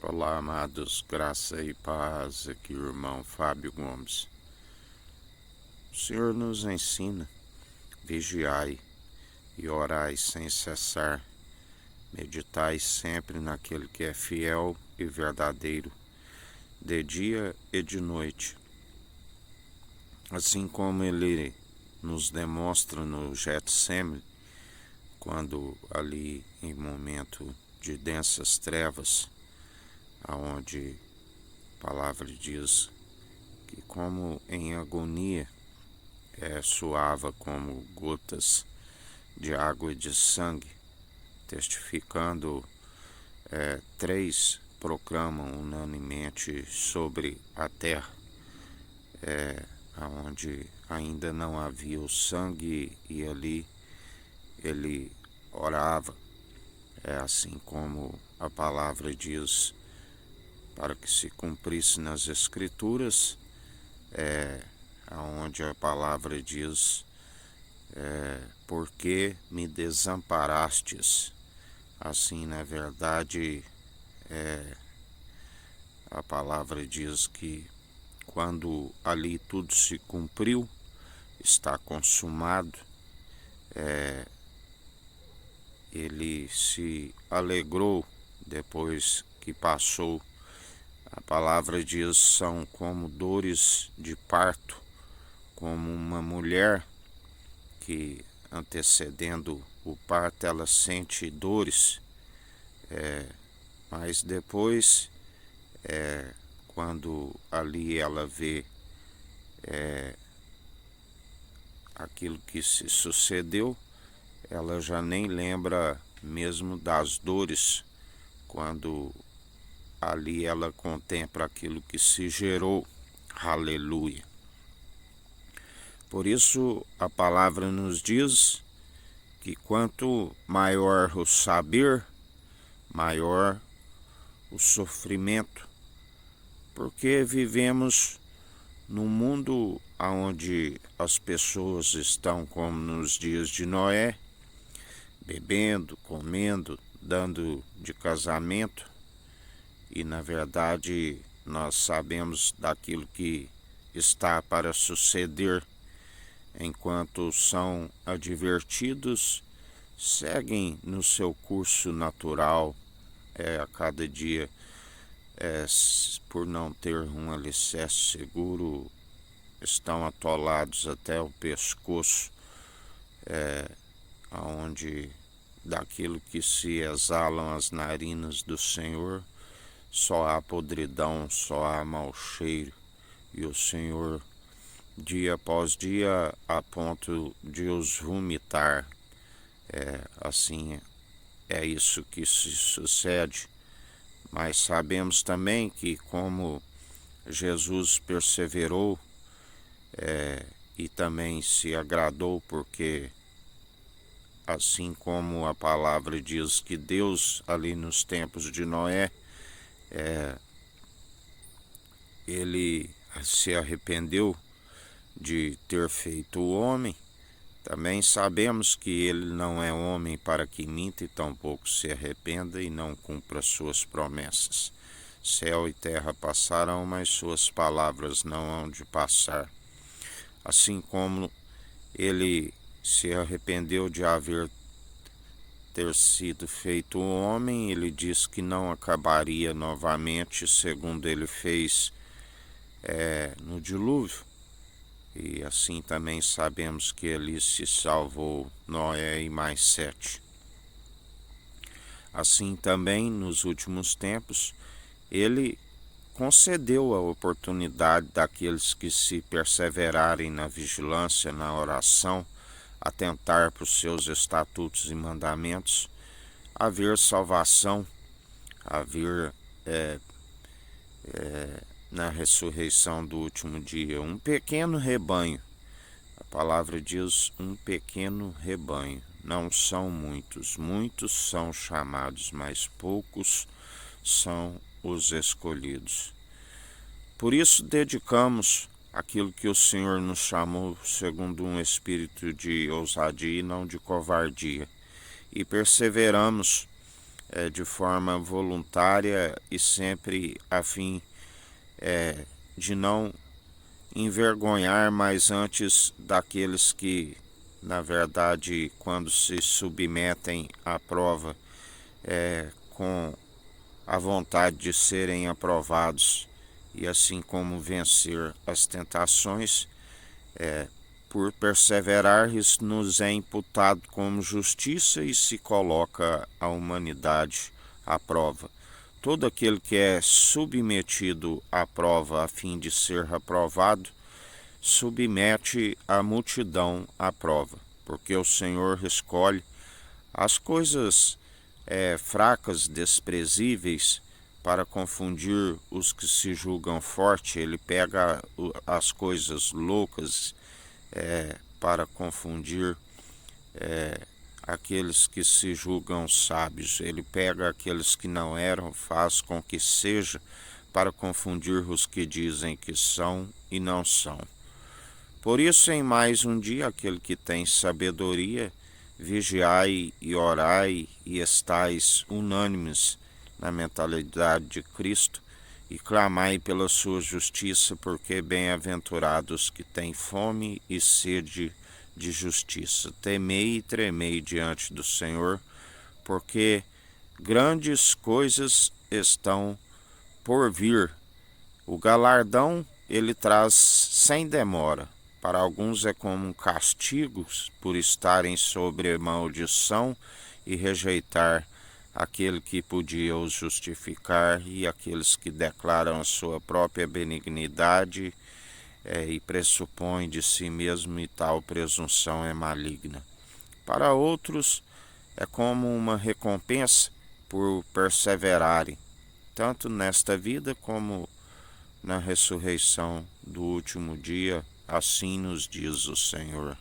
Olá, amados, graça e paz, aqui o irmão Fábio Gomes. O Senhor nos ensina: vigiai e orai sem cessar, meditai sempre naquele que é fiel e verdadeiro, de dia e de noite. Assim como ele nos demonstra no Getsemane, quando ali em momento de densas trevas, aonde a palavra diz que como em agonia suava como gotas de água e de sangue, testificando, três proclamam unanimemente sobre a terra, onde ainda não havia o sangue, e ali ele orava, assim como a palavra diz, para que se cumprisse nas Escrituras, aonde a palavra diz: por que me desamparastes? Assim, na verdade, a palavra diz que quando ali tudo se cumpriu, está consumado, ele se alegrou depois que passou. A palavra diz: são como dores de parto, como uma mulher que antecedendo o parto ela sente dores, mas depois, quando ali ela vê aquilo que se sucedeu, ela já nem lembra mesmo das dores, quando ali ela contempla aquilo que se gerou. Aleluia! Por isso a palavra nos diz que quanto maior o saber, maior o sofrimento, porque vivemos num mundo onde as pessoas estão como nos dias de Noé, bebendo, comendo, dando de casamento, e na verdade nós sabemos daquilo que está para suceder. Enquanto são advertidos, seguem no seu curso natural, a cada dia, por não ter um alicerce seguro, estão atolados até o pescoço, onde daquilo que se exalam as narinas do Senhor, só há podridão, só há mau cheiro, e o Senhor, dia após dia, a ponto de os vomitar. Assim, é isso que se sucede. Mas sabemos também que como Jesus perseverou, e também se agradou, porque assim como a palavra diz que Deus ali nos tempos de Noé, ele se arrependeu de ter feito o homem, também sabemos que ele não é homem para que minta, e tampouco se arrependa e não cumpra suas promessas. Céu e terra passarão, mas suas palavras não hão de passar. Assim como ele se arrependeu de ter sido feito homem, ele diz que não acabaria novamente, segundo ele fez no dilúvio. E assim também sabemos que ali se salvou Noé e mais 7. Assim também, nos últimos tempos, ele concedeu a oportunidade daqueles que se perseverarem na vigilância, na oração, atentar para os seus estatutos e mandamentos, haver salvação, haver na ressurreição do último dia um pequeno rebanho. A palavra diz um pequeno rebanho. Não são muitos, muitos são chamados, mas poucos são os escolhidos. Por isso dedicamos aquilo que o Senhor nos chamou segundo um espírito de ousadia e não de covardia, e perseveramos de forma voluntária e sempre a fim de não envergonhar, mas antes daqueles que, na verdade, quando se submetem à prova, com a vontade de serem aprovados e assim como vencer as tentações, por perseverar, isso nos é imputado como justiça e se coloca a humanidade à prova. Todo aquele que é submetido à prova a fim de ser aprovado, submete a multidão à prova, porque o Senhor escolhe as coisas fracas, desprezíveis, para confundir os que se julgam fortes. Ele pega as coisas loucas para confundir aqueles que se julgam sábios. Ele pega aqueles que não eram, faz com que seja, para confundir os que dizem que são e não são. Por isso, em mais um dia, aquele que tem sabedoria, vigiai e orai e estais unânimes na mentalidade de Cristo e clamai pela sua justiça, porque bem-aventurados que têm fome e sede de justiça. Temei e tremei diante do Senhor, porque grandes coisas estão por vir. O galardão ele traz sem demora. Para alguns é como um castigo por estarem sob maldição e rejeitar aquele que podia os justificar, e aqueles que declaram a sua própria benignidade e pressupõem de si mesmo, e tal presunção é maligna. Para outros é como uma recompensa por perseverarem, tanto nesta vida como na ressurreição do último dia. Assim nos diz o Senhor.